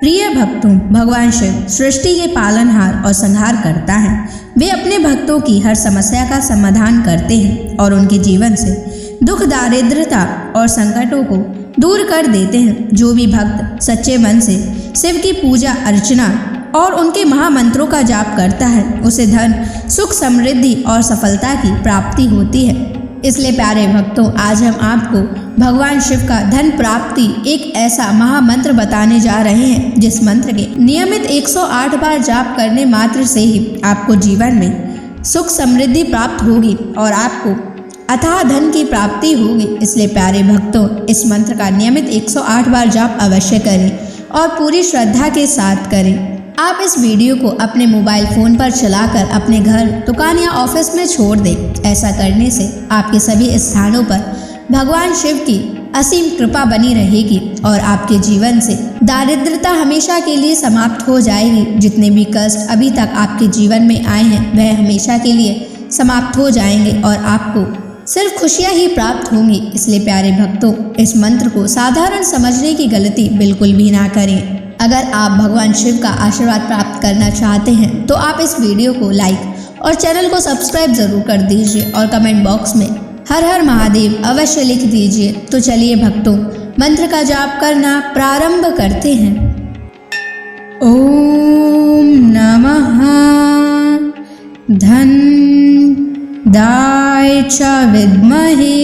प्रिय भक्तों, भगवान शिव सृष्टि के पालनहार और संहार करता है। वे अपने भक्तों की हर समस्या का समाधान करते हैं और उनके जीवन से दुख, दारिद्रता और संकटों को दूर कर देते हैं। जो भी भक्त सच्चे मन से शिव की पूजा अर्चना और उनके महामंत्रों का जाप करता है, उसे धन, सुख, समृद्धि और सफलता की प्राप्ति होती है। इसलिए प्यारे भक्तों, आज हम आपको भगवान शिव का धन प्राप्ति एक ऐसा महामंत्र बताने जा रहे हैं, जिस मंत्र के नियमित 108 बार जाप करने मात्र से ही आपको जीवन में सुख समृद्धि प्राप्त होगी और आपको अथाह धन की प्राप्ति होगी। इसलिए प्यारे भक्तों, इस मंत्र का नियमित 108 बार जाप अवश्य करें और पूरी श्रद्धा के साथ करें। आप इस वीडियो को अपने मोबाइल फ़ोन पर चलाकर अपने घर, दुकान या ऑफिस में छोड़ दें। ऐसा करने से आपके सभी स्थानों पर भगवान शिव की असीम कृपा बनी रहेगी और आपके जीवन से दारिद्रता हमेशा के लिए समाप्त हो जाएगी। जितने भी कष्ट अभी तक आपके जीवन में आए हैं, वह हमेशा के लिए समाप्त हो जाएंगे और आपको सिर्फ खुशियाँ ही प्राप्त होंगी। इसलिए प्यारे भक्तों, इस मंत्र को साधारण समझने की गलती बिल्कुल भी ना करें। अगर आप भगवान शिव का आशीर्वाद प्राप्त करना चाहते हैं तो आप इस वीडियो को लाइक और चैनल को सब्सक्राइब जरूर कर दीजिए और कमेंट बॉक्स में हर हर महादेव अवश्य लिख दीजिए। तो चलिए भक्तों, मंत्र का जाप करना प्रारंभ करते हैं। ओम नमः धन दाय च विद्महे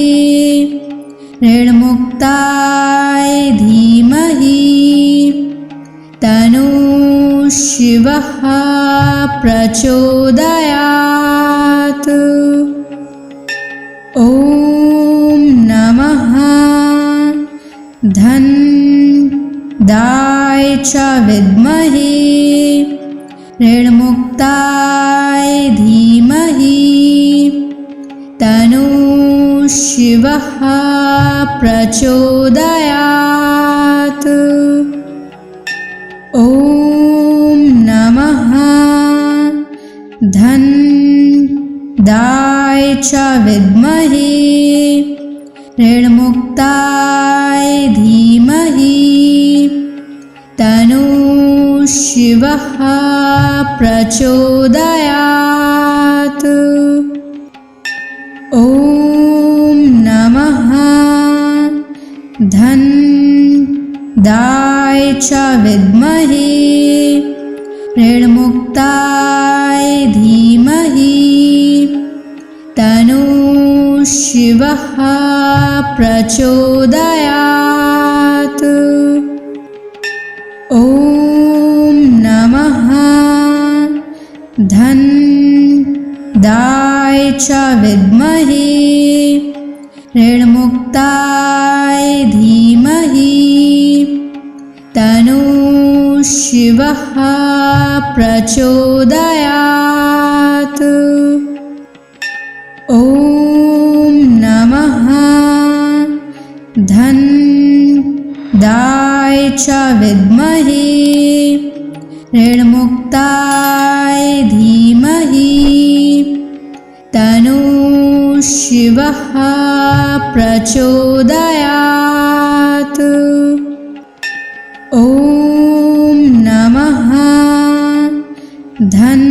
ऋणमुक्ताय धीमहि तनु शिवः प्रचोदयात्। ओम नमः धन दाय च विद्महे ऋणमुक्ताय धीमहि तनु शिवः प्रचोदयात्। ओम नमः धन दाय च विद्महे ऋणमुक्ताय धीमहि तनु शिवः प्रचोदयात्। ओम नमः धन दाय च विद्महे ऋणमुक्ताय धीमहि तनु शिवः प्रचोदयात्। ओम नमः धन दाय च विद्महे ऋणमुक्ताय धीमहि तनु शिवः प्रचोदयात्। ओम नमः धन दाय च विद्महे ऋणमुक्ताय धीमहि तनु शिवः प्रचोदयात्। ओम नमः धन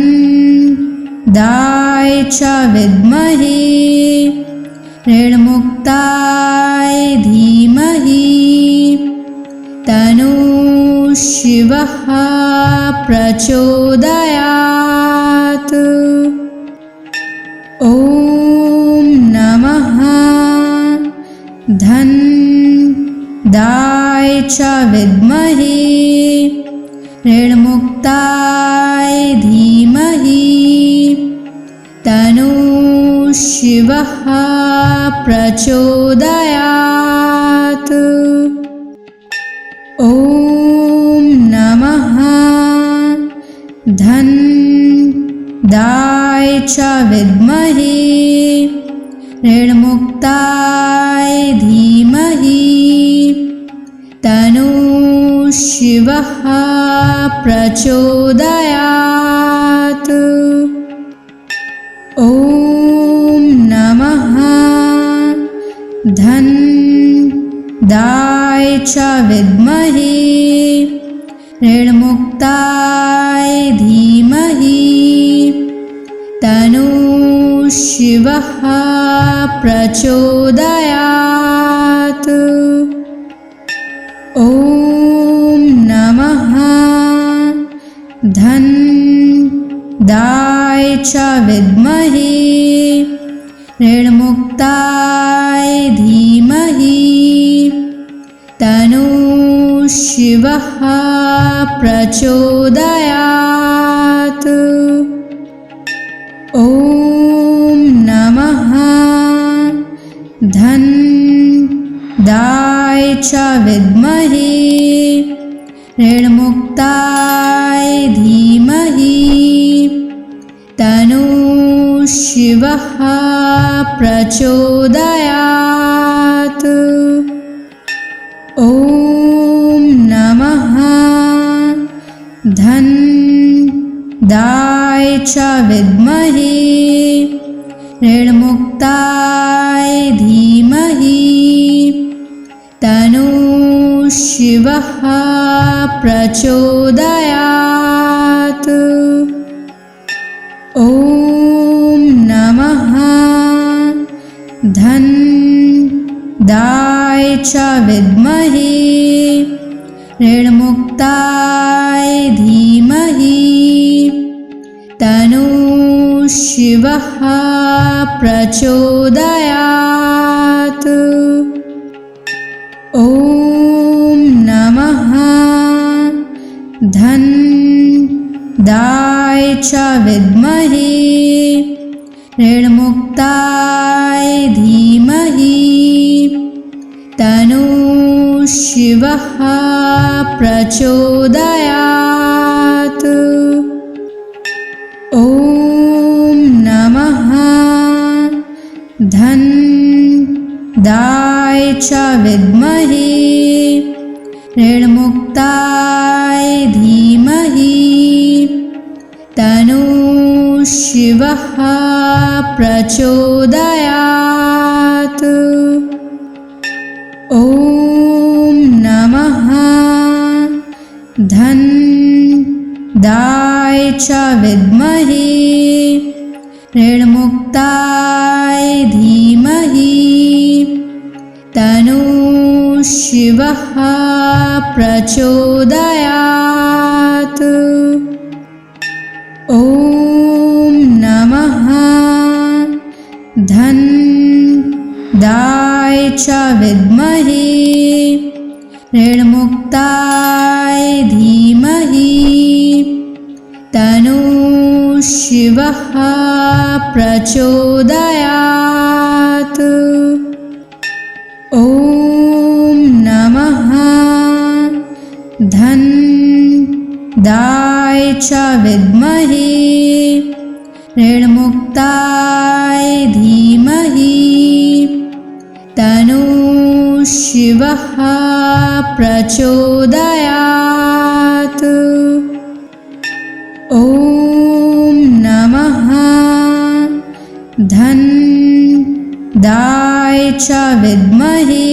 दाय च विद्महे ऋणमुक्ताय धीमहि तनु शिवः प्रचोदयात्। ओम नमः धन दाय च विद्महे ऋणमुक्ताय धीमहि तनु शिवः प्रचोदयात्। ओम नमः धन दाय च विद्महे ऋणमुक्ताय धीमहि तनु शिवः प्रचोदयात्। ओम नमः धन दाय च विद्महे ऋणमुक्ताय धीमहि तन्नः शिवः प्रचोदयात्। ॐ नमः धन्दाय च विद्महे ऋणमुक्ताय धीमहि तन्नः शिवः प्रचोदयात्। ॐ नमः धन्दाय च विद्महे ऋणमुक्ताय धीमहि तन्नः शिवः प्रचोदयात्। ॐ नमः धन्दाय च विद्महे ऋणमुक्ताय धीमहि तन्नः शिवः प्रचोदयात्। ॐ नमः धन्दाय च विद्महे ऋणमुक्ताय धीमहि तन्नः शिवः प्रचोदयात्। ॐ नमः धन्दाय च विद्महे ऋणमुक्ताय धीमहि तन्नः शिवः प्रचोदयात्। ॐ नमः धन्दाय च विद्महे ऋणमुक्ताय धीमहि तन्नः शिवः प्रचोदयात्। ॐ नमः धन्दाय च विद्महे ऋणमुक्ताय धीमहि तन्नः शिवः प्रचोदयात्। ॐ नमः धन्दाय च विद्महे ऋणमुक्ताय धीमहि तन्नः शिवः प्रचोदयात्। ॐ नमः धन्दाय च विद्महे ऋणमुक्ताय धीमहि तन्नः शिवः प्रचोदयात्। ॐ नमः धन्दाय च विद्महे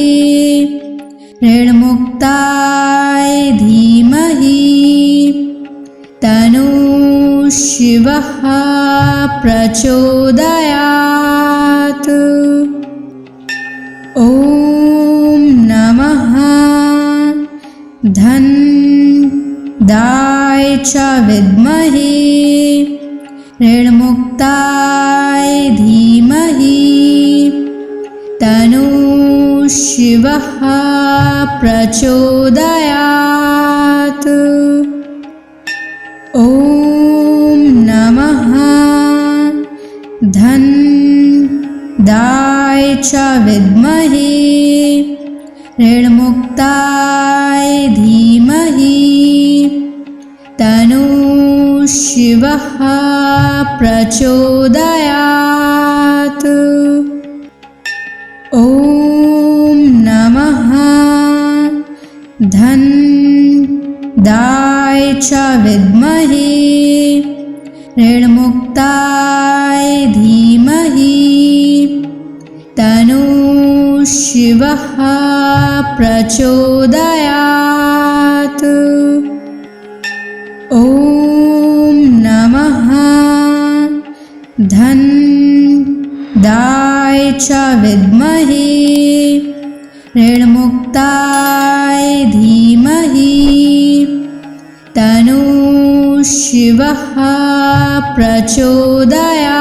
ऋणमुक्ताय धीमहि तन्नः शिवः प्रचोदयात्। ॐ नमः धन्दाय च विद्महे ऋणमुक्ताय धीमहि तन्नः शिवः प्रचोदयात्। ॐ नमः धन्दाय च विद्महे ऋणमुक्ताय धीमहि तन्नः शिवः प्रचोदयात्। ॐ नमः धन्दाय च विद्महे ऋणमुक्ताय धीमहि तन्नः शिवः प्रचोदयात्। च विद्महे ऋणमुक्ताय धीमहि तन्नः शिवः प्रचोदयात्।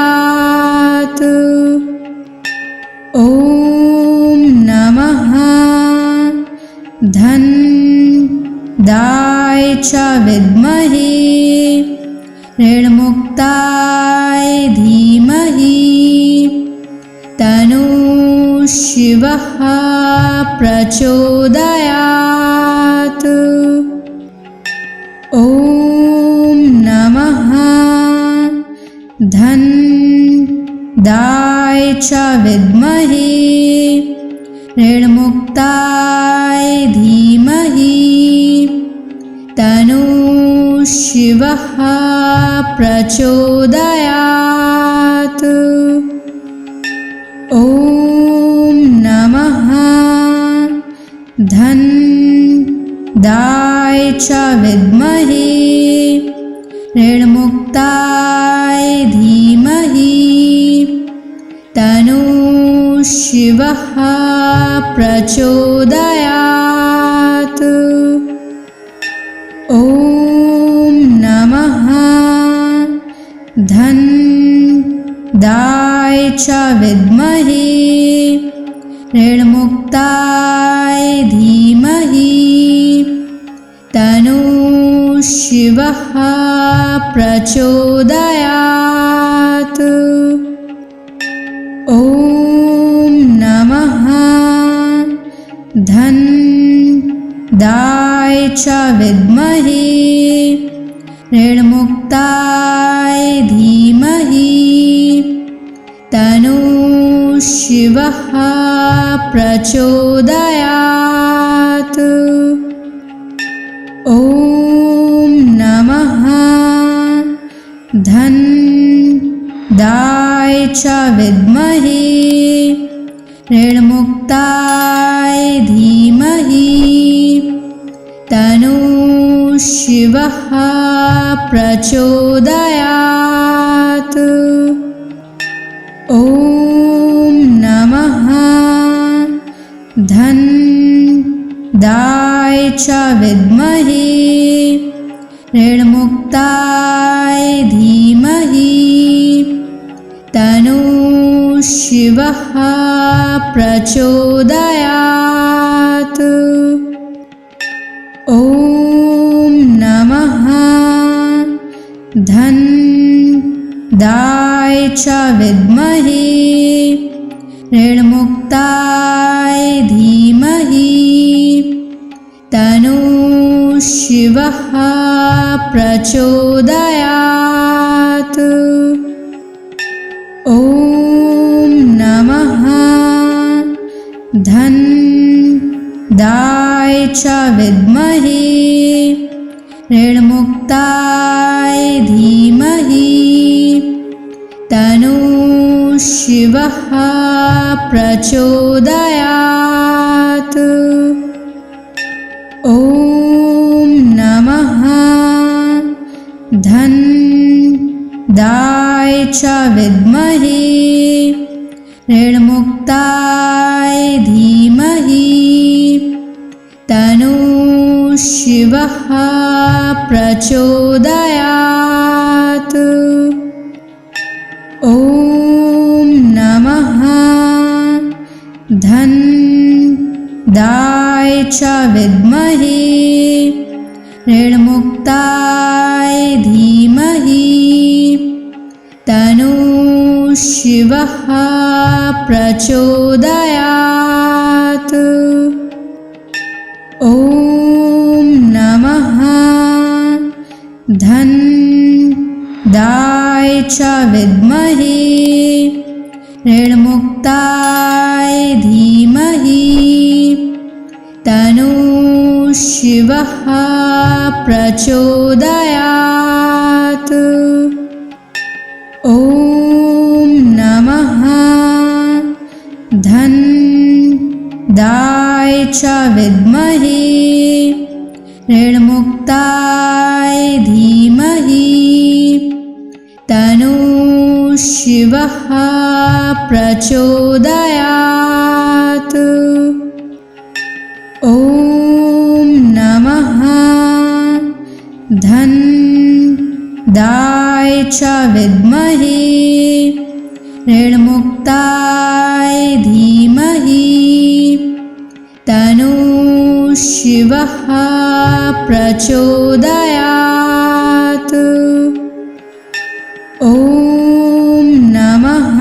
ॐ नमः धनदाय च विद्महे ऋणमुक्ताय धीमहि तन्नः शिवः प्रचोदयात्। ॐ नमः धनदाय च विद्महे ऋणमुक्ताय धीमहि तन्नः शिवः प्रचोदयात्। ॐ नमः धनदाय च विद्महे ऋणमुक्ताय धीमहि तन्नः शिवः प्रचोदयात्। ॐ नमः धनदाय च विद्महे ऋणमुक्ताय धीमहि तन्नः शिवः प्रचोदयात्। ॐ नमः धनदाय च विद्महे ऋणमुक्ताय धीमहि तन्नः शिवः प्रचोदयात्। ॐ नमः धनदाय च विद्महे ऋणमुक्ताय धीमहि तन्नः शिवः प्रचोदयात्। ॐ नमः धनदाय च विद्महे ऋणमुक्ताय धीमहि तन्नः शिवः प्रचोदयात्। ॐ नमः धनदाय च विद्महे ऋणमुक्ताय धीमहि तन्नः शिवः प्रचोदयात्। ॐ नमः धनदाय च विद्महे ऋणमुक्ताय धीमहि तन्नः शिवः प्रचोदयात्। ॐ नमः धनदाय च विद्महे ऋणमुक्ताय धीमहि तन्नः शिवः प्रचोदयात्। ॐ नमः धनदाय च विद्महे ऋणमुक्ताय धीमहि तन्नः शिवः प्रचोदयात्। ॐ नमः धनदाय च विद्महे ऋणमुक्ताय धीमहि तन्नः शिवः प्रचोदयात्। ॐ नमः धनदाय च विद्महे ऋणमुक्ताय धीमहि तन्नः शिवः प्रचोदयात्। ॐ नमः धन्दाय च विद्महे ऋणमुक्ताय धीमहि तन्नो शिवः प्रचोदयात्। ॐ नमः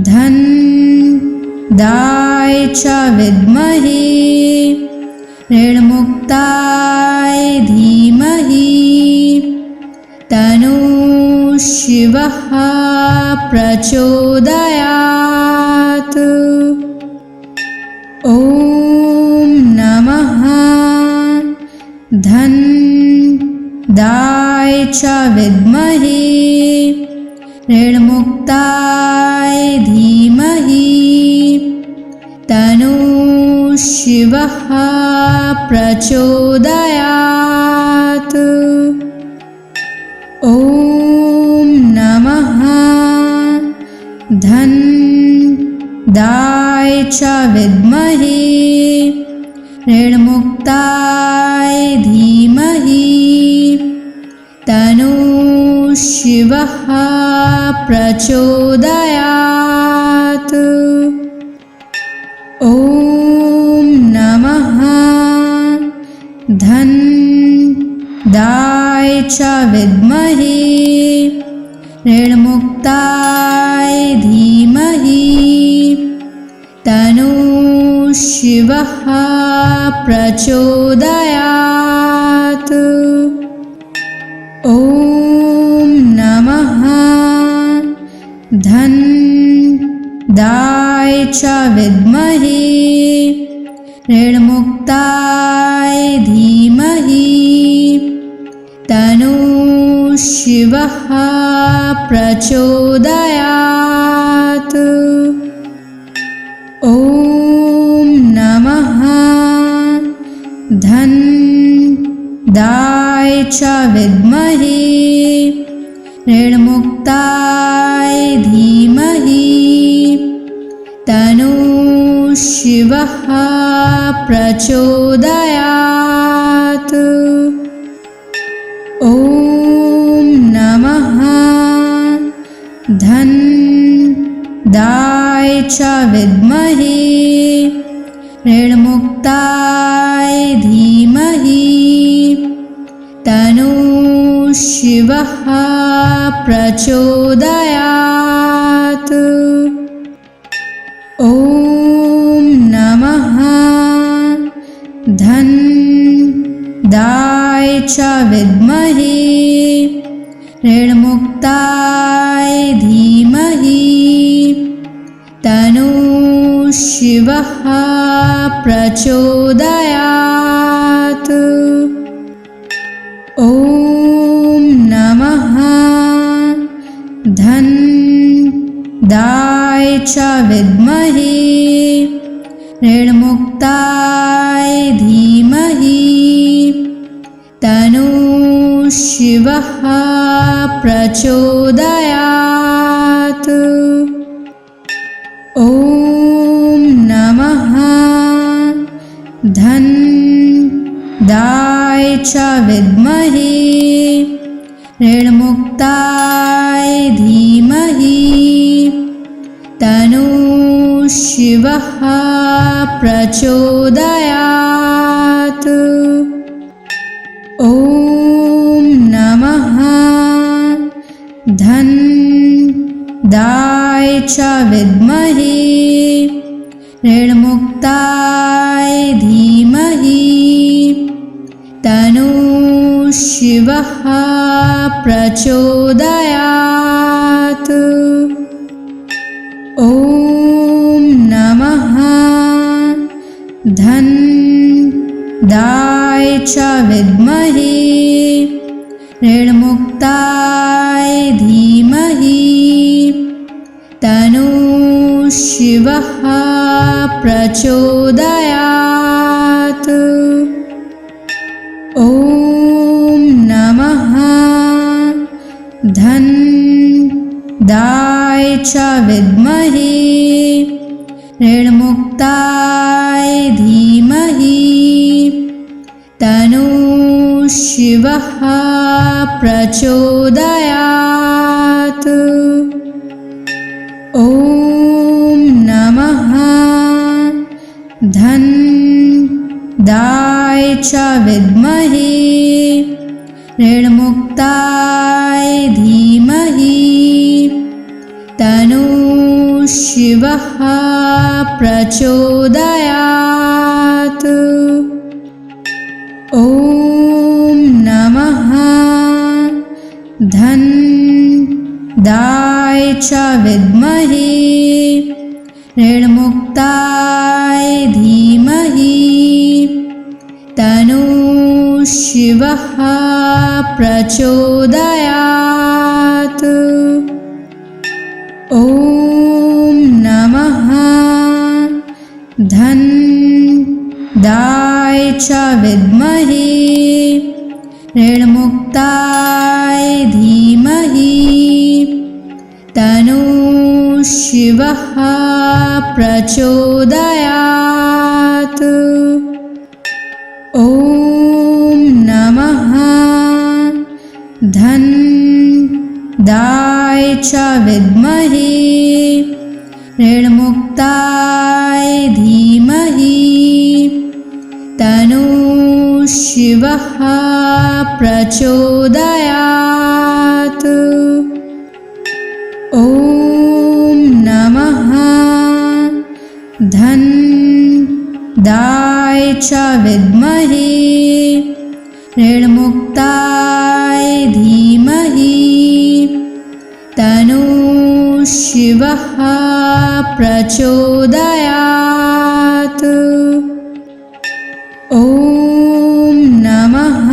धन्दाय च विद्महे ऋणमुक्ताय धीमहि तन्नो शिवः प्रचोदयात्। ॐ नमः धन्दाय च विद्महे ऋणमुक्ताय धीमहि तन्नो शिवः प्रचोदयात्। ॐ नमः धन्दाय च विद्महे ऋणमुक्ताय धीमहि तन्नो शिवः प्रचोदयात्। ॐ नमः धन्दाय च विद्महे ऋणमुक्ताय धीमहि तन्नो शिवः प्रचोदयात्। ॐ नमः धन्दाय च विद्महे ऋणमुक्ताय धीमहि तन्नो शिवः प्रचोदयात्। ॐ नमः धन्दाय च विद्महे ऋणमुक्ताय धीमहि तन्नो शिवः प्रचोदयात्। ॐ नमः धन्दाय च विद्महे ऋणमुक्ताय धीमहि तन्नो शिवः प्रचोदयात्। ॐ नमः धन्दाय च विद्महे ऋणमुक्ताय धीमहि तन्नो शिवः प्रचोदयात्। ॐ नमः धन्दाय च विद्महे ऋणमुक्ताय धीमहि तन्नो शिवः प्रचोदयात्। ॐ नमः धन्दाय च विद्महे ऋणमुक्ताय धीमहि तन्नो शिवः प्रचोदयात्। ॐ नमः धन्दाय च विद्महे ऋणमुक्ताय धीमहि तन्नो शिवः प्रचोदयात्। ॐ नमः धन्दाय च विद्महे ऋणमुक्ताय धीमहि तन्नो शिवः प्रचोदयात्। ॐ नमः च विद्महे ऋणमुक्ताय धीमहि तन्नः शिवः प्रचोदयात्। ॐ नमः धनदाय च विद्महे ऋणमुक्ताय धीमहि तन्नः शिवः प्रचोदयात्। ॐ नमः धनदाय च विद्महे ऋणमुक्ताय धीमहि तन्नः शिवः प्रचोदयात्। ॐ नमः धनदाय च विद्महे ऋणमुक्ताय धीमहि तन्नः शिवः प्रचोदयात्। ॐ नमः धनदाय च विद्महे ऋणमुक्ताय धीमहि तन्नः शिवः प्रचोदयात्। ॐ नमः धनदाय च विद्महे ऋणमुक्ताय धीमहि तन्नः शिवः प्रचोदयात्। ॐ नमः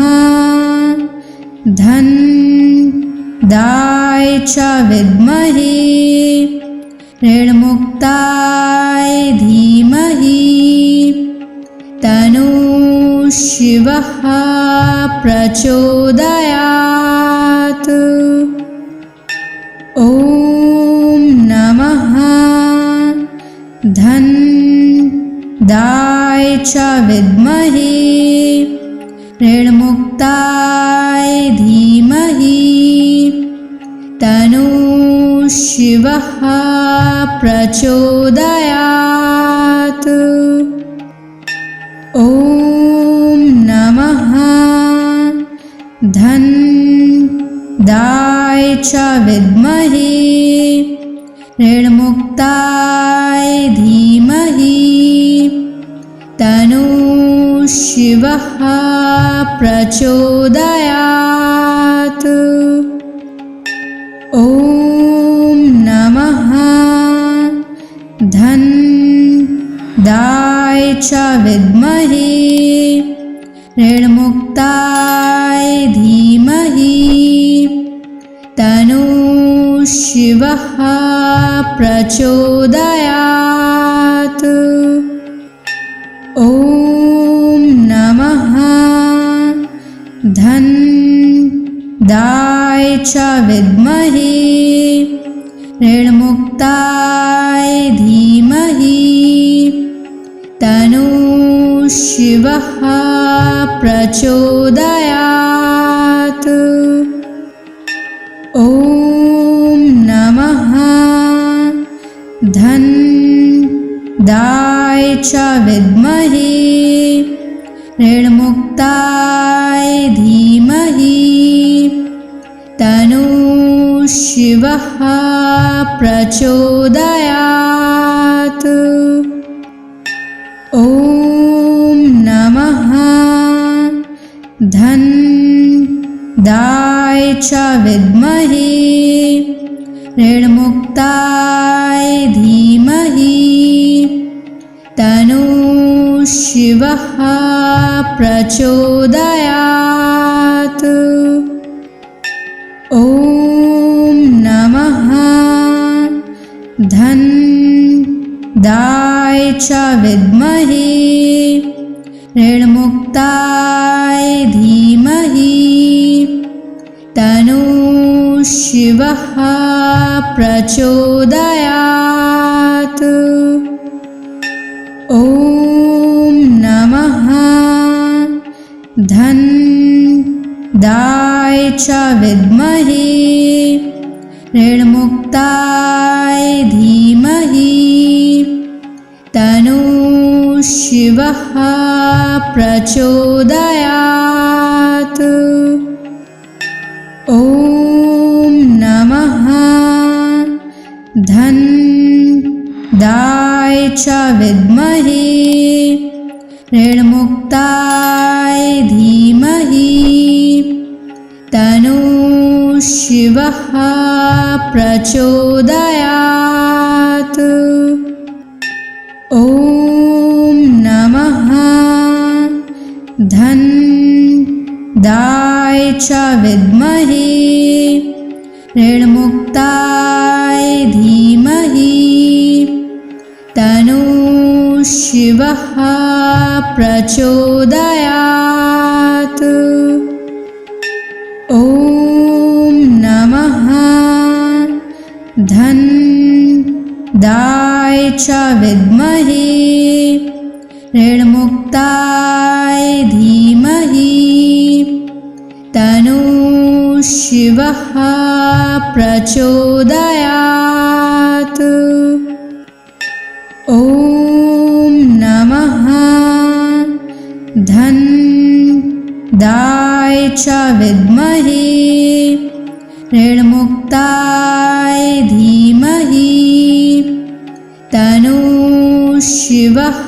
धनदाय च विद्महे ऋणमुक्ताय धीमहि तन्नः शिवः प्रचोदयात्। ॐ नमः धनदाय च विद्महे ऋणमुक्ताय धीमहि तन्नः शिवः प्रचोदयात्। ॐ नमः धनदाय च विद्महे ऋणमुक्ताय धीमहि तन्नः शिवः प्रचोदयात्। ॐ नमः धनदाय च विद्महे ऋणमुक्ताय धीमहि तन्नः शिवः प्रचोदयात्। ॐ नमः धनदाय च विद्महे ऋणमुक्ताय धीमहि तन्नः शिवः प्रचोदयात्। ॐ नमः धनदाय च विद्महे ऋणमुक्ताय धीमहि तन्नः शिवः प्रचोदयात्। ॐ नमः धनदाय च विद्महे ऋणमुक्ताय धीमहि तन्नः शिवः प्रचोदयात्। ॐ नमः धनदाय च विद्महे ऋणमुक्ताय धीमहि तन्नः शिवः शिवः प्रचोदयात्। ॐ नमः धन्दाय च विद्महे ऋणमुक्ताय धीमहि तन्नो शिवः प्रचोदयात्। ॐ नमः धन्दाय च विद्महे ऋणमुक्ताय धीमहि तन्नो शिवः प्रचोदयात्। ॐ नमः धन्दाय च विद्महे ऋणमुक्ताय धीमहि तन्नो शिवः प्रचोदयात्। ॐ नमः धन्दाय च विद्महे ऋणमुक्ताय धीमहि तन्नो शिवः प्रचोदयात्। ॐ नमः धन्दाय च विद्महे ऋणमुक्ताय धीमहि तन्नो शिवः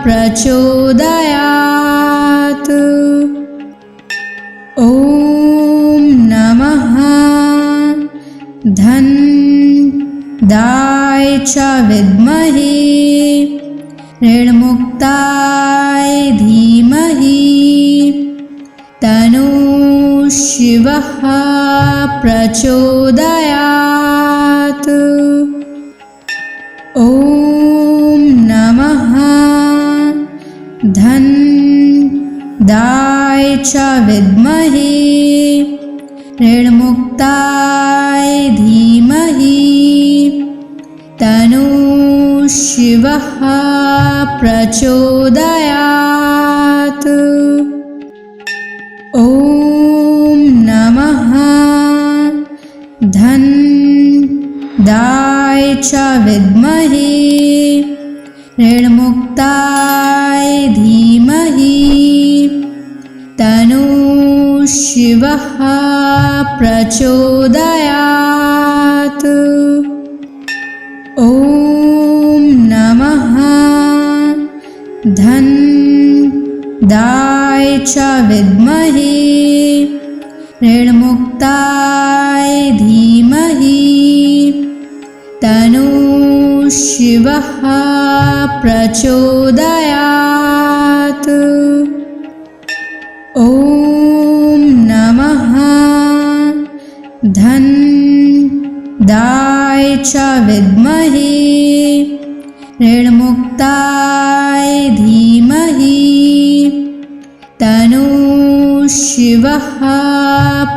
प्रचोदयात्। ॐ नमः धन्दाय च विद्महे ऋणमुक्ताय धीमहि तन्नो शिवः प्रचोदयात्। ॐ नमः धन्दाय च विद्महे ऋणमुक्ताय धीमहि तन्नो शिवः प्रचोदयात्। ॐ नमः धन्दाय च विद्महे ऋणमुक्ताय धीमहि तन्नो शिवः प्रचोदयात्। ॐ नमः धन्दाय च विद्महे ऋणमुक्ताय धीमहि तन्नो शिवः प्रचोदयात्। ॐ नमः धन्दाय च विद्महे ऋणमुक्ताय धीमहि तन्नो शिवः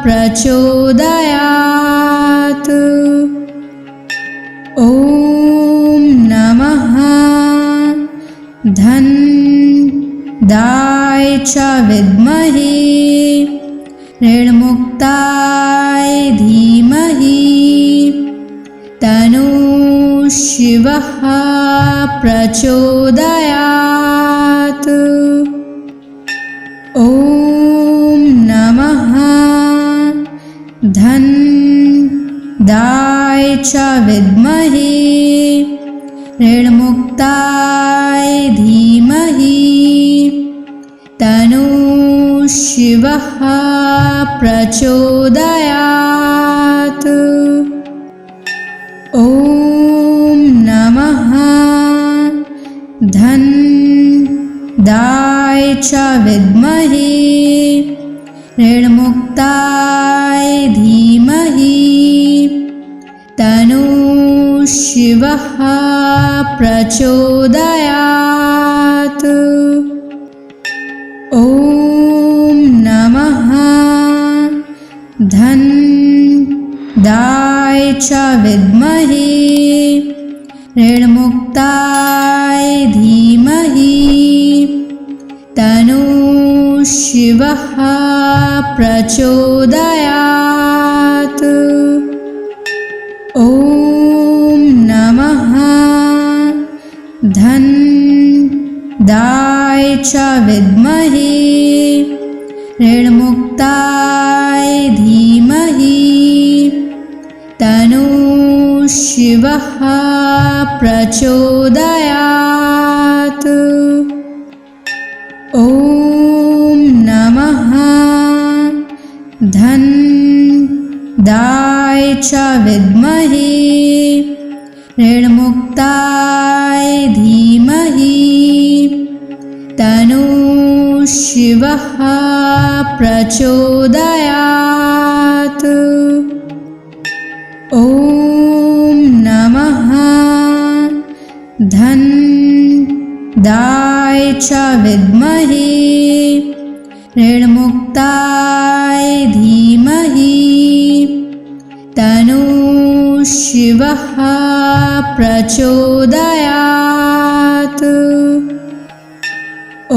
प्रचोदयात्। ॐ नमः धन्दाय च विद्महे ऋणमुक्ताय धीमहि तन्नो शिवः प्रचोदयात्। ॐ नमः धन्दाय च विद्महे ऋणमुक्ताय धीमहि तन्नो शिवः प्रचोदयात्। ॐ नमः धन्दाय च विद्महे ऋणमुक्ताय धीमहि तन्नो शिवः प्रचोदयात्। ॐ नमः धन्दाय च विद्महे ऋणमुक्ताय धीमहि तन्नो शिवः प्रचोदयात्। ॐ नमः धनदाय च विद्महे ऋणमुक्ताय धीमहि तन्नो शिवः प्रचोदयात्। ॐ नमः धनदाय च विद्महे ऋणमुक्ताय धीमहि तन्नो शिवः प्रचोदयात्। ॐ नमः धनदाय च विद्महे ऋणमुक्ताय धीमहि तन्नो शिवः प्रचोदयात्।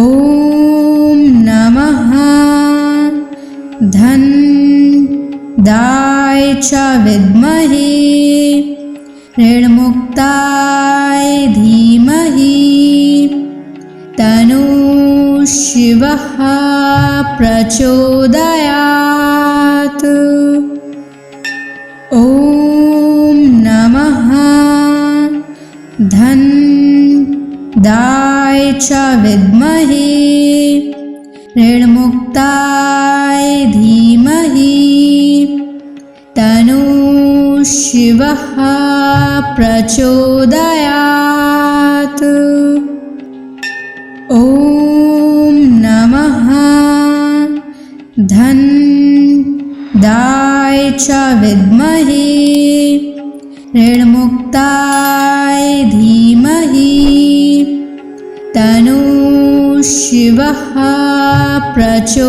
ॐ नमः धनदाय च विद्महे ऋणमुक्ताय धीमहि तन्नो शिवः प्रचोदयात्। ॐ नमः धनदाय च विद्महे ऋणमुक्ताय धीमहि तन्नो शिवः प्रचोदयात्। ॐ नमः धनदाय च विद्महे ऋणमुक्ताय धीमहि तन्नो शिवः प्रचोदयात्।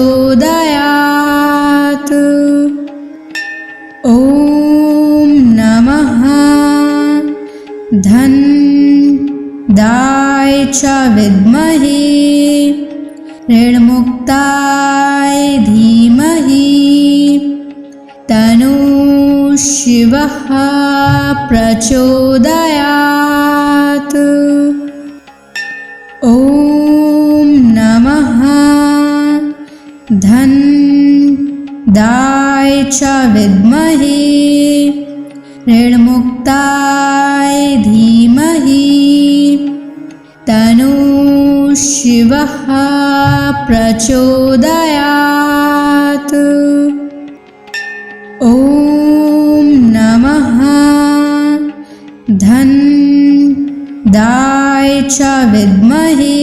ॐ नमः धनदाय च विद्महे ऋणमुक्ताय धीमहि तन्नो शिवः प्रचोदयात्। ॐ नमः धनदाय च विद्महे ऋणमुक्ताय धीमहि तन्नो शिवः प्रचोदयात्। ॐ नमः धनदाय च विद्महे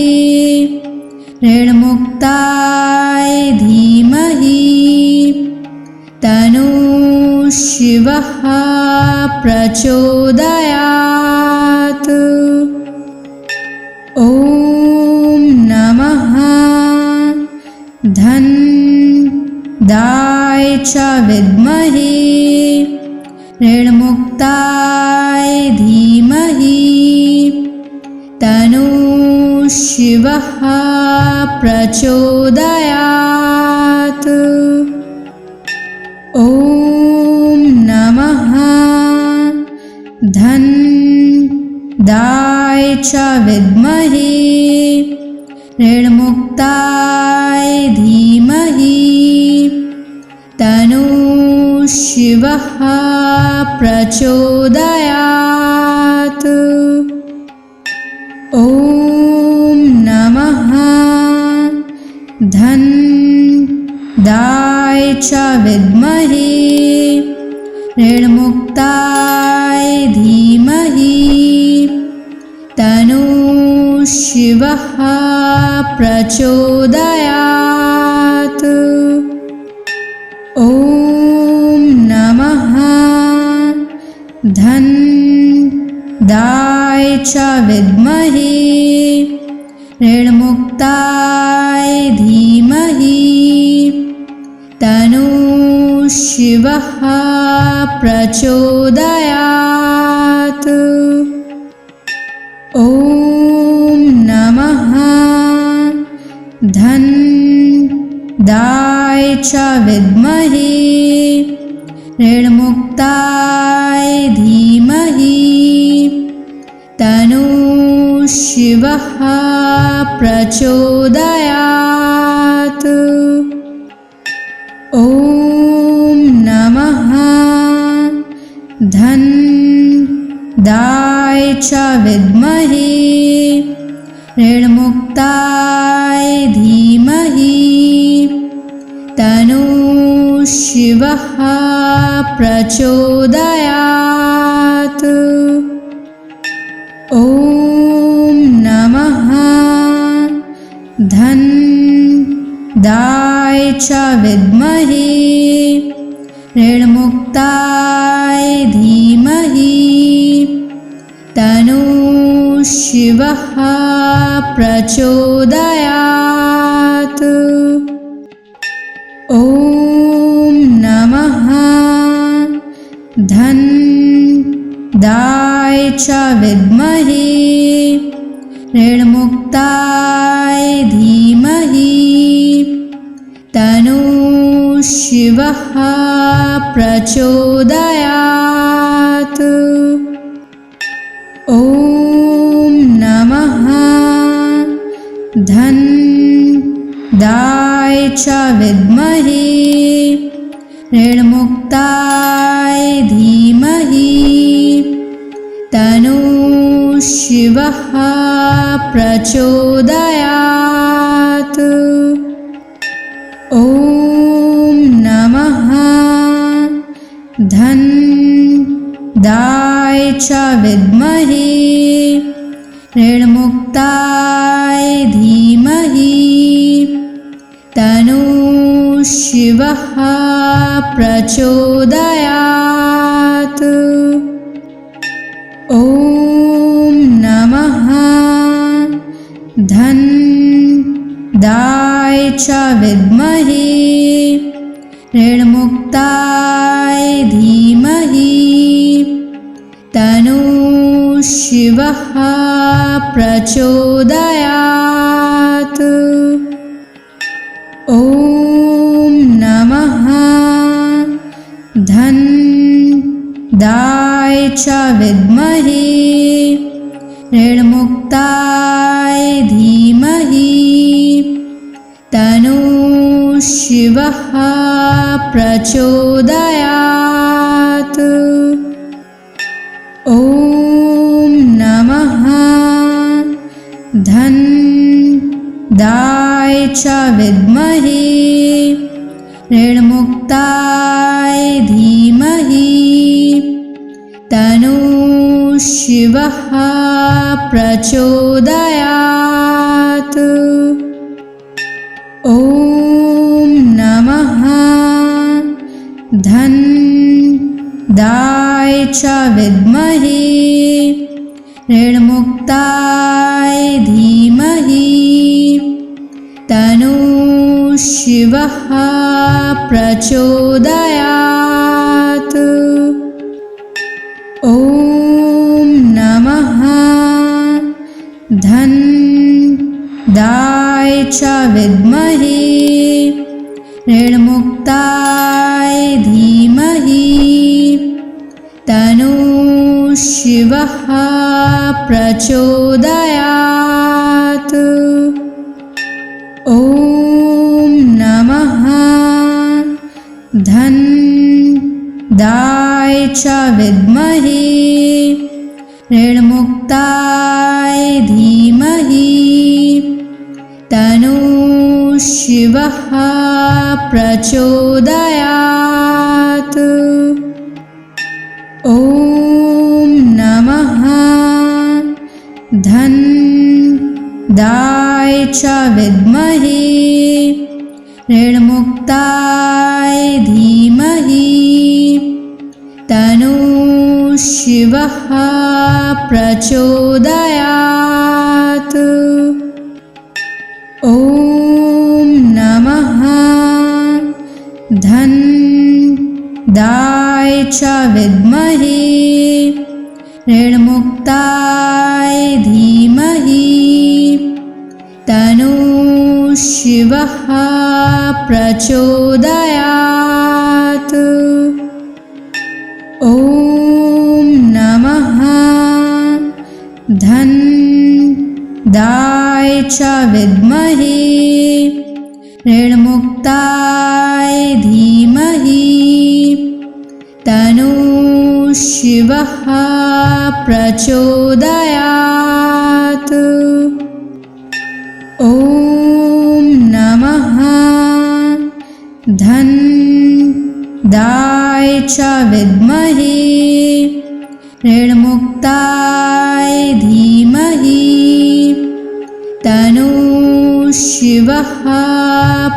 ऋणमुक्ताय धीमहि तन्नो शिवः प्रचोदयात्। ॐ नमः धनदाय च विद्महे ऋणमुक्ताय धीमहि तन्नो शिवः प्रचोदयात्। ॐ नमः धनदाय च विद्महे ऋणमुक्ताय धीमहि तन्नो शिवः प्रचोदयात्। ॐ नमः धनदाय च विद्महे ऋणमुक्ताय धीमहि तन्नो शिवः प्रचोदयात्। ॐ नमः धनदाय च विद्महे ऋणमुक्ताय धीमहि तन्नो शिवः प्रचोदयात्। ॐ नमः धन्दाय च विद्महे ऋणमुक्ताय धीमहि तन्नो शिवः प्रचोदयात्। ॐ नमः धन्दाय च विद्महे ऋणमुक्ताय धीमहि तन्नो शिवः प्रचोदयात्। ॐ नमः धन्दाय च विद्महे ऋणमुक्ताय धीमहि तन्नो शिवः प्रचोदयात्। ॐ नमः धन्दाय च विद्महे ऋणमुक्ताय धीमहि तन्नो शिवः प्रचोदयात्। ॐ नमः धन्दाय च विद्महे ऋणमुक्ताय धीमहि तन्नो शिवः प्रचोदयात्। ॐ नमः धन्दाय च विद्महे ऋणमुक्ताय धीमहि तन्नो शिवः प्रचोदयात्। ॐ नमः धन्दाय च विद्महे ऋणमुक्ताय धीमहि तन्नो शिवः प्रचोदयात्। ॐ नमः धन्दाय च विद्महे ऋणमुक्ताय धीमहि तन्नो शिवः प्रचोदयात्। ॐ नमः धन्दाय च विद्महे ऋणमुक्ताय धीमहि तन्नो शिवः प्रचोदयात्। ॐ नमः धन्दाय च विद्महे ऋणमुक्ताय धीमहि तन्नो शिवः प्रचोदयात्। ॐ नमः धन्दाय च विद्महे ऋणमुक्ताय धीमहि तन्नो शिवः प्रचोदयात्। ॐ नमः धन्दाय च विद्महे ऋणमुक्ताय धीमहि तन्नो शिवः प्रचोदयात्। ॐ नमः धन्दाय च विद्महे ऋणमुक्ताय धीमहि तन्नो शिवः प्रचोदयात्। ॐ नमः च विद्महे ऋणमुक्ताय धीमहि तन्नो शिवः प्रचोदयात्। ॐ नमः धन्दाय च विद्महे ऋणमुक्ताय धीमहि तन्नो शिवः प्रचोदयात्। ॐ नमः धन्दाय च विद्महे ऋणमुक्ताय धीमहि तन्नो शिवः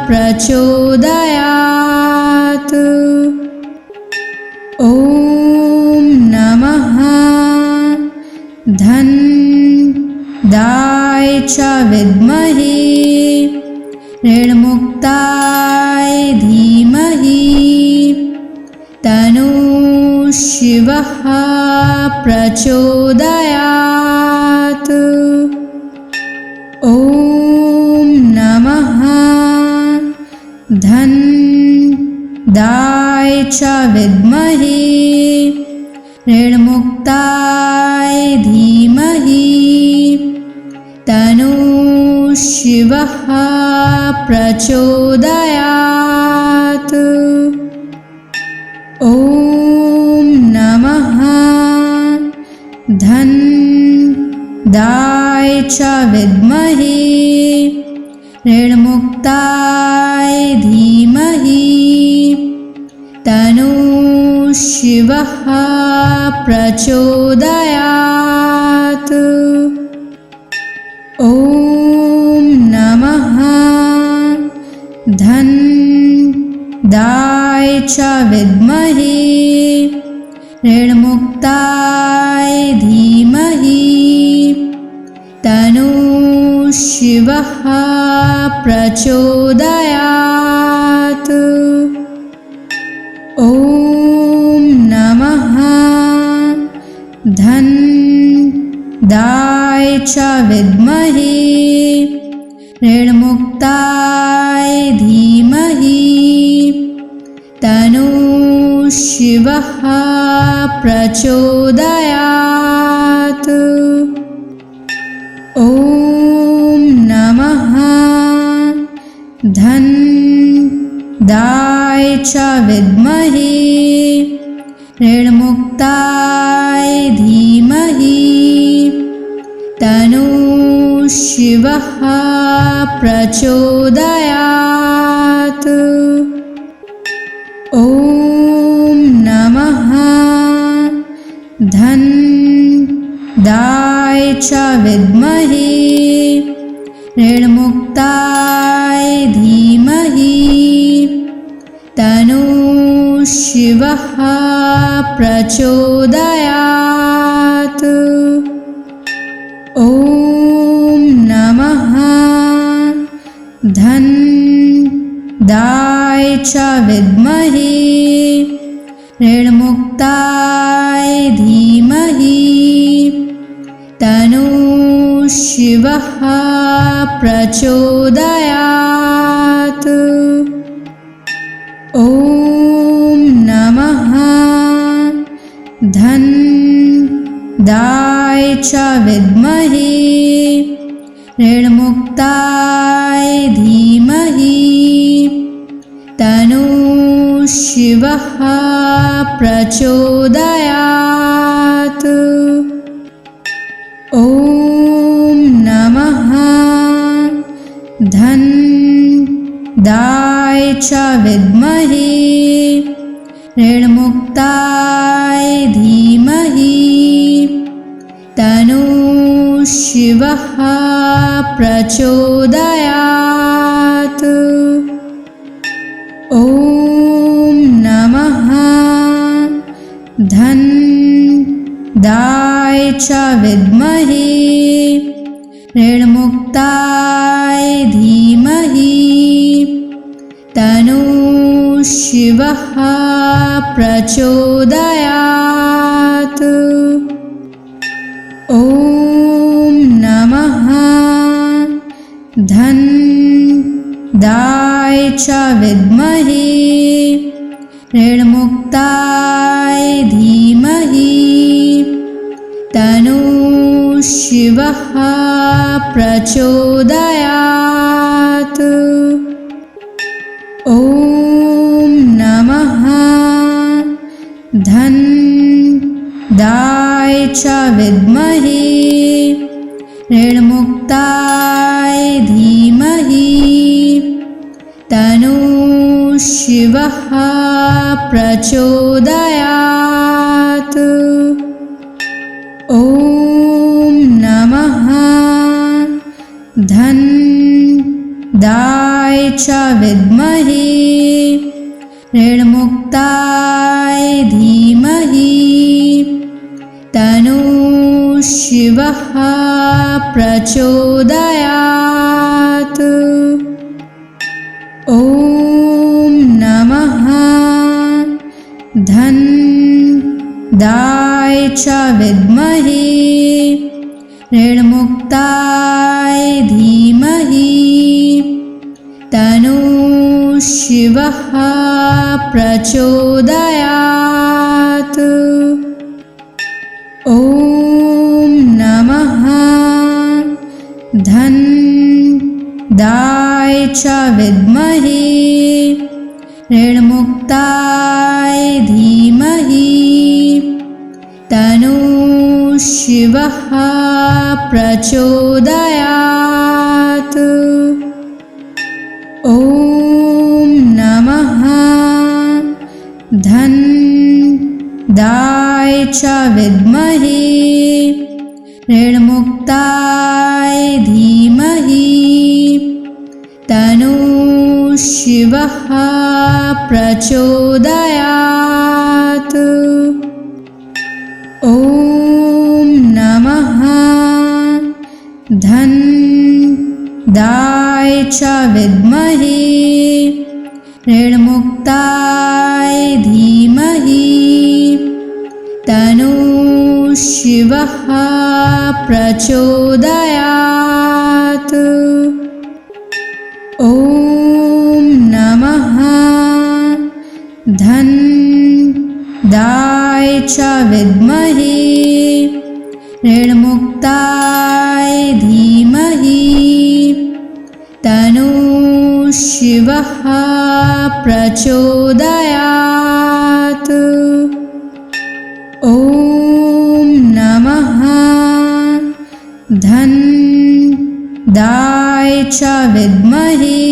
प्रचोदयात्। ॐ नमः धन्दाय च विद्महे ऋणमुक्ताय धीमहि तन्नो शिवः प्रचोदयात्। ॐ नमः धन्दाय च विद्महे ऋणमुक्ताय धीमहि तन्नो शिवः प्रचोदयात्। ॐ नमः धन्दाय च विद्महे ऋणमुक्ताय धीमहि तन्नो शिवः प्रचोदयात्। ॐ नमः धन्दाय च विद्महे ऋणमुक्ताय धीमहि तन्नो शिवः प्रचोदयात्। ॐ नमः धन्दाय च विद्महे ऋणमुक्ताय धीमहि तन्नो शिवः प्रचोदयात्। ॐ नमः धन्दाय च विद्महे ऋणमुक्ताय धीमहि तन्नो शिवः प्रचोदयात्। ॐ नमः धन्दाय च विद्महे ऋणमुक्ताय धीमहि तन्नो शिवः प्रचोदयात्। ॐ नमः धन्दाय च विद्महे ऋणमुक्ताय धीमहि तन्नो शिवः प्रचोदयात्। ॐ नमः धन्दाय च विद्महे ऋणमुक्ताय धीमहि तन्नो शिवः प्रचोदयात्। ॐ नमः धन्दाय च विद्महे ऋणमुक्ताय धीमहि तन्नो शिवः प्रचोदयात्। ॐ नमः धन्दाय च विद्महे ऋणमुक्ताय धीमहि तन्नो शिवः प्रचोदयात्। ॐ नमः धन्दाय च विद्महे ऋणमुक्ताय धीमहि तन्नो शिवः प्रचोदयात्। ॐ नमः धन्दाय च विद्महे ऋणमुक्ताय धीमहि तन्नो शिवः प्रचोदयात्। ॐ नमः धन्दाय च विद्महे ऋणमुक्ताय धीमहि तन्नो शिवः प्रचोदयात्। ॐ नमः धन्दाय च विद्महे ऋणमुक्ताय धीमहि तन्नो शिवः प्रचोदयात्। ॐ नमः धन्दाय च विद्महे ऋणमुक्ताय धीमहि तन्नो शिवः प्रचोदयात्। ॐ नमः धन्दाय च विद्महे ऋणमुक्ताय धीमहि तन्नो शिवः प्रचोदयात्। ॐ नमः धन्दाय च विद्महे ऋणमुक्ताय धीमहि तन्नो शिवः प्रचोदयात्। ॐ नमः धन्दाय च विद्महे ऋणमुक्ताय धीमहि तन्नो शिवः प्रचोदयात्। ॐ नमः धन्दाय च विद्महे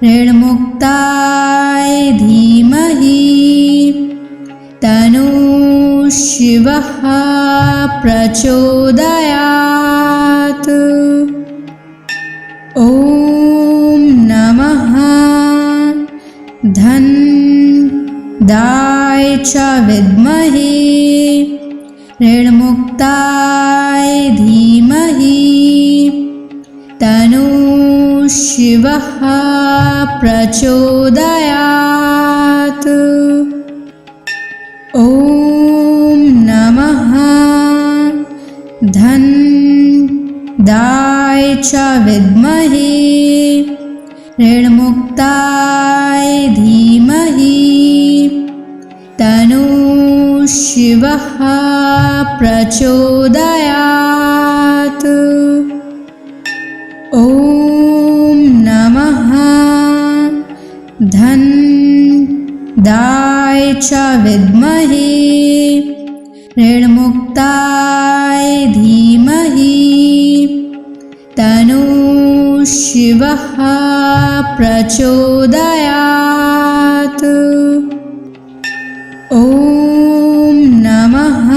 ऋणमुक्ताय धीमहि तन्नो शिवः प्रचोदयात्। ॐ नमः धन्दाय च विद्महे ऋणमुक्ताय धीमहि तन्नो शिवः प्रचोदयात्। ॐ नमः धन्दाय च विद्महे ऋणमुक्ताय धीमहि तन्नो शिवः प्रचोदयात्। ॐ नमः धन्दाय च विद्महे ऋणमुक्ताय धीमहि तन्नो शिवः प्रचोदयात्। ॐ नमः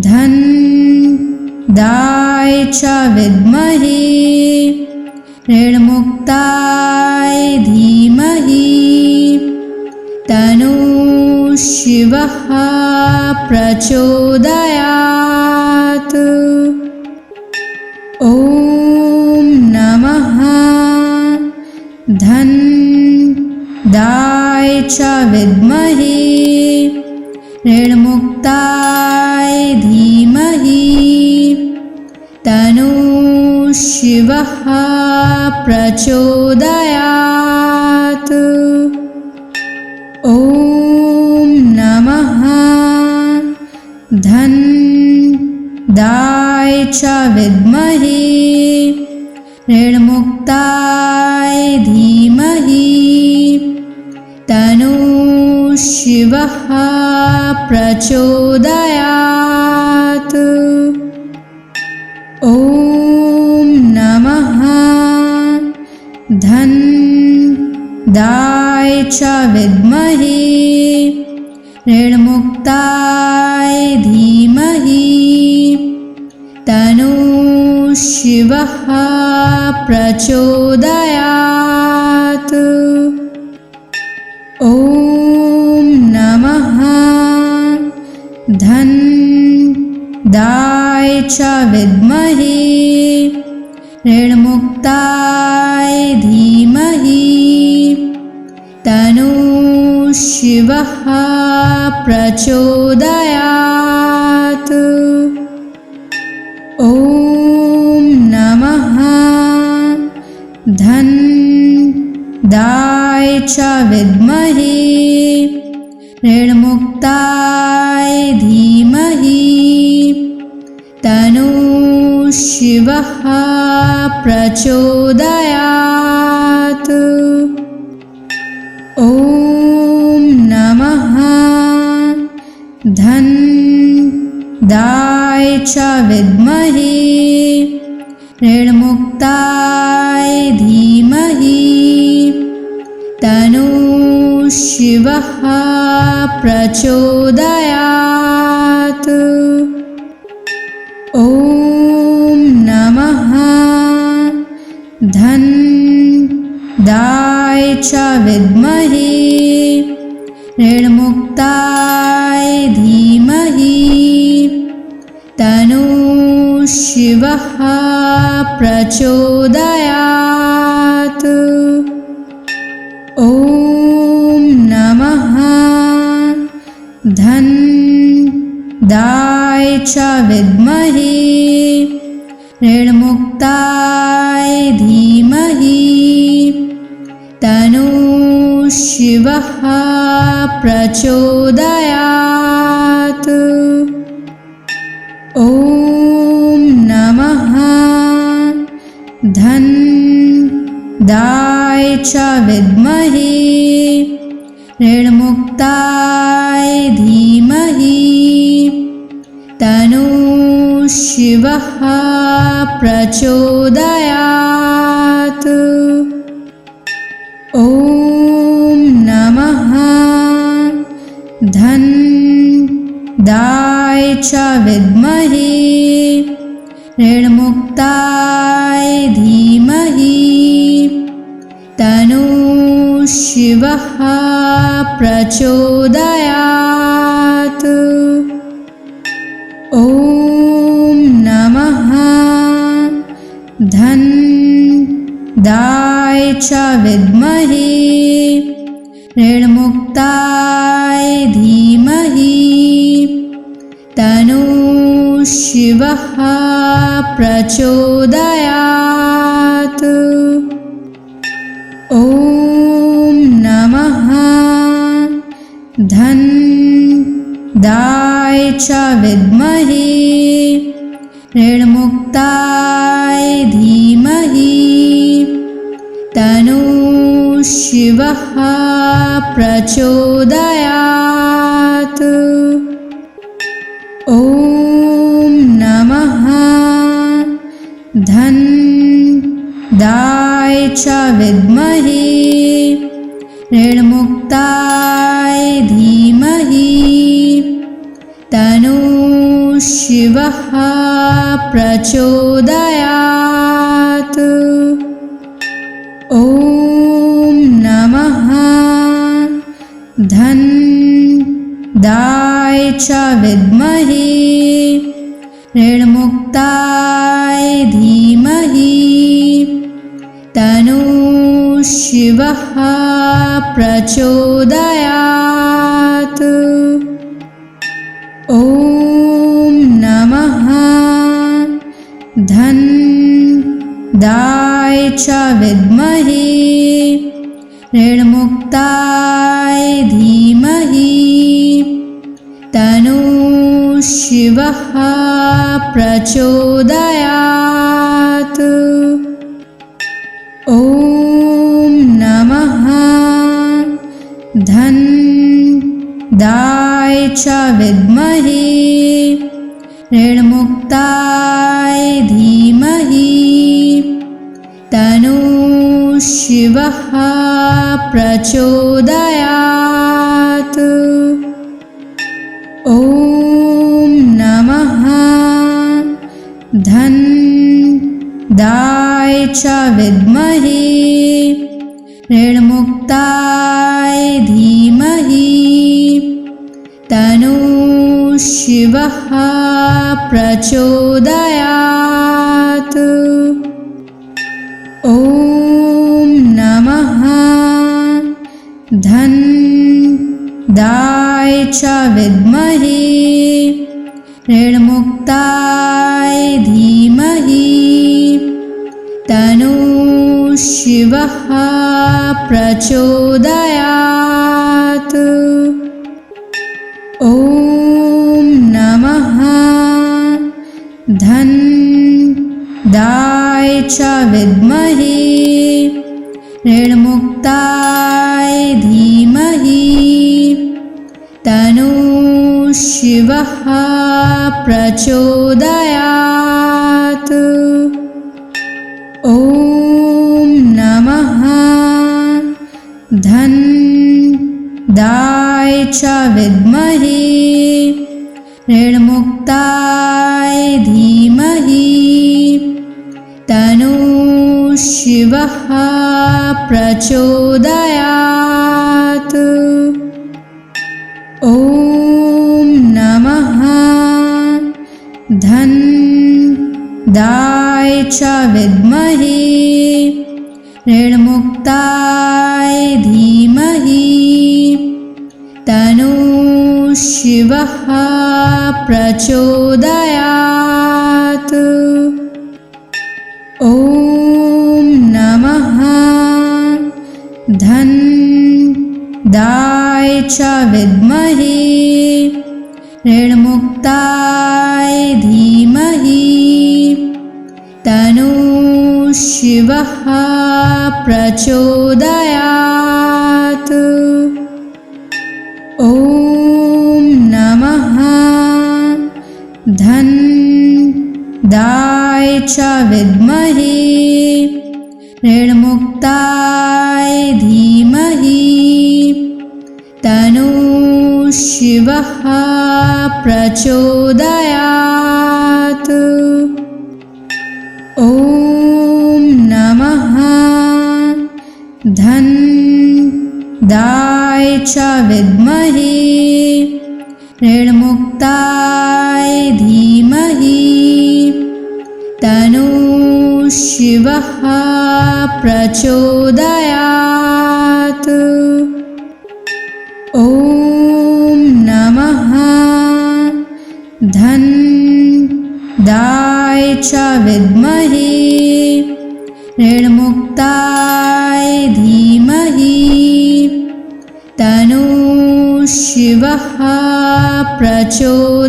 धन्दाय च विद्महे ऋणमुक्ताय धीमहि तन्नो शिवः प्रचोदयात्। ॐ नमः दाय च विद्महे ऋणमुक्ताय धीमहि तन्नो शिवः प्रचोदयात्। ॐ नमः धन दाय च विद्महे ऋणमुक्ताय धीमहि तन्नो शिवः प्रचोदयात्। ॐ नमः धन दाय च विद्महे ऋणमुक्ताय धीमहि तन्नो शिवः प्रचोदयात्। ॐ नमः धन दाय च विद्महे ऋणमुक्ताय धीमहि तन्नो शिवः प्रचोदयात्। ॐ नमः धन दाय च विद्महे ऋणमुक्ताय धीमहि तन्नो शिवः प्रचोदयात्। ॐ नमः धन दाय च विद्महे ऋणमुक्ताय धीमहि तन्नो शिवः प्रचोदयात्। ॐ नमः धन दाय च विद्महे ऋणमुक्ताय धीमहि तन्नो शिवः प्रचोदयात्। ॐ नमः धन दाय च विद्महे ऋणमुक्ताय धीमहि तन्नो शिवः प्रचोदयात्। ॐ नमः धन दाय च विद्महे ऋणमुक्ताय धीमहि तन्नो शिवः प्रचोदयात्। ॐ नमः धन दाय च विद्महे ऋणमुक्ताय धीमहि तन्नो शिवः प्रचोदयात्। ॐ नमः धन दाय च विद्महे ऋणमुक्ताय धीमहि तन्नो शिवः प्रचोदयात्। ॐ नमः धन दाय च विद्महे ऋणमुक्ताय धीमहि तन्नो शिवः प्रचोदयात्। ॐ नमः धन दाय च विद्महे ऋणमुक्ताय धीमहि तन्नो शिवः प्रचोदयात्। ॐ नमः धन दाय च विद्महे ऋणमुक्ताय धीमहि तन्नो शिवः शिवः प्रचोदयात्। ॐ नमः धन्दाय च विद्महे ऋणमुक्ताय धीमहि तन्नो शिवः प्रचोदयात्। ॐ नमः धन्दाय च विद्महे ऋणमुक्ताय धीमहि तन्नो शिवः प्रचोदयात्। ॐ नमः धन्दाय च विद्महे ऋणमुक्ताय धीमहि तन्नो शिवः प्रचोदयात्। ॐ नमः धन्दाय च विद्महे ऋणमुक्ताय धीमहि तन्नो शिवः प्रचोदयात्। ॐ नमः धन्दाय च विद्महे ऋणमुक्ताय धीमहि तन्नो शिवः प्रचोदयात्। ॐ नमः धन्दाय च विद्महे ऋणमुक्ताय धीमहि तन्नो शिवः प्रचोदयात्। ॐ नमः धन्दाय च विद्महे ऋणमुक्ताय धीमहि तन्नो शिवः प्रचोदयात्। ॐ नमः धन्दाय च विद्महे ऋणमुक्ताय धीमहि तन्नो शिवः प्रचोदयात्। ॐ नमः धन्दाय च विद्महे ऋणमुक्ताय धीमहि तन्नो शिवः प्रचोदयात्। ॐ नमः धन्दाय च विद्महे ऋणमुक्ताय धीमहि तन्नो शिवः प्रचोदयात्। ॐ नमः धन्दाय च विद्महे ऋणमुक्ताय धीमहि तन्नो शिवः प्रचोदयात्।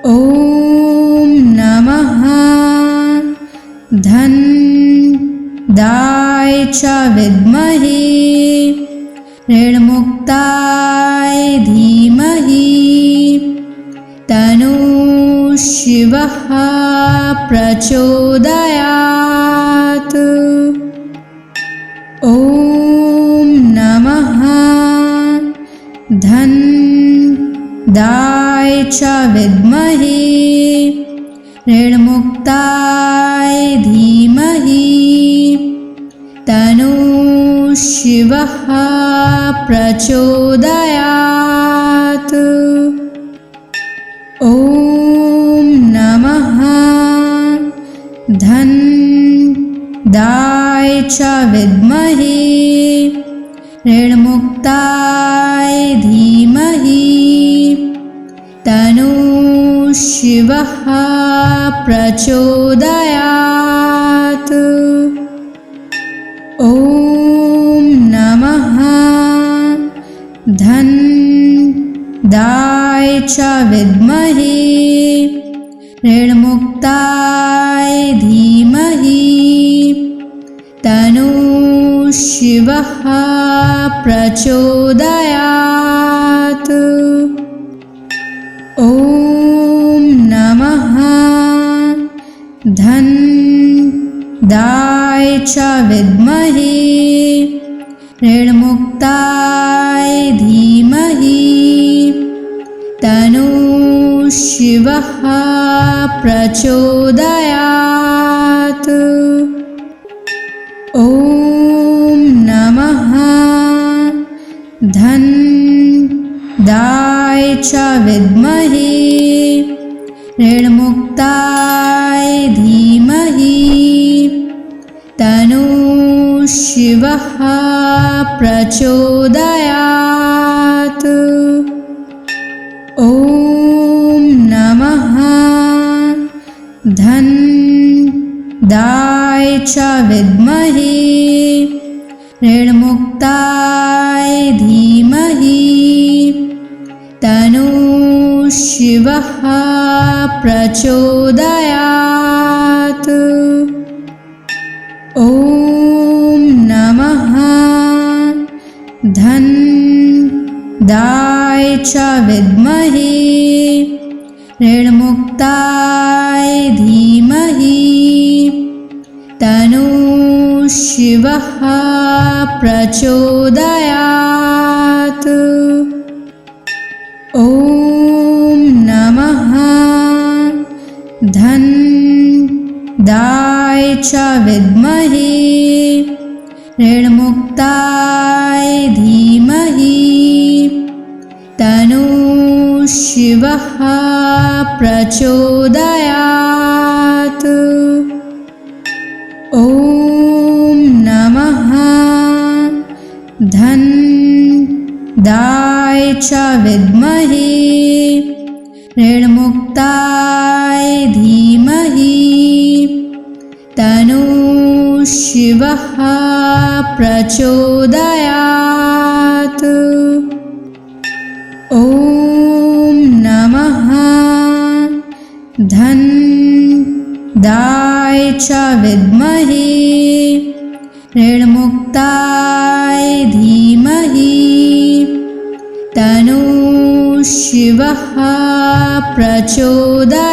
ॐ नमः धन्दाय च विद्महे ऋणमुक्ताय धीमहि तन्नो शिवः प्रचोदयात्। ॐ नमः धन्दाय च विद्महे ऋणमुक्ताय धीमहि तन्नो शिवः प्रचोदयात्। ॐ नमः च विद्महे ऋणमुक्ताय धीमहि तन्नो शिवः प्रचोदयात्। ॐ नमः धन्दाय च विद्महे ऋणमुक्ताय धीमहि तन्नो शिवः प्रचोदयात्। ॐ नमः धन्दाय च विद्महे ऋणमुक्ताय धीमहि तन्नो शिवः प्रचोदयात्। ॐ नमः धन्दाय च विद्महे ऋणमुक्ताय धीमहि तन्नो शिवः प्रचोदयात्। ॐ नमः धन्दाय च विद्महे ऋणमुक्ताय धीमहि तन्नो शिवः प्रचोदयात्। ॐ नमः धन्दाय च विद्महे ऋणमुक्ताय धीमहि तन्नो शिवः प्रचोदयात्। ॐ नमः धन्दाय च विद्महे ऋणमुक्ताय धीमहि तन्नो शिवः प्रचोदयात्। ॐ नमः धन्दाय च विद्महे ऋणमुक्ताय धीमहि तन्नो शिवः प्रचोदयात्। ॐ नमः धन्दाय च विद्महे ऋणमुक्ताय धीमहि तन्नो शिवः प्रचोदयात्।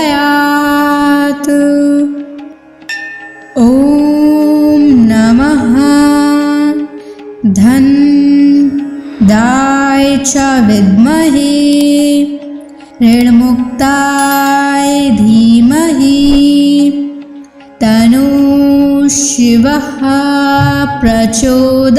ॐ नमः धन्दाय च विद्महे ऋणमुक्ताय धीमहि तन्नो शिवः प्रचोदयात्।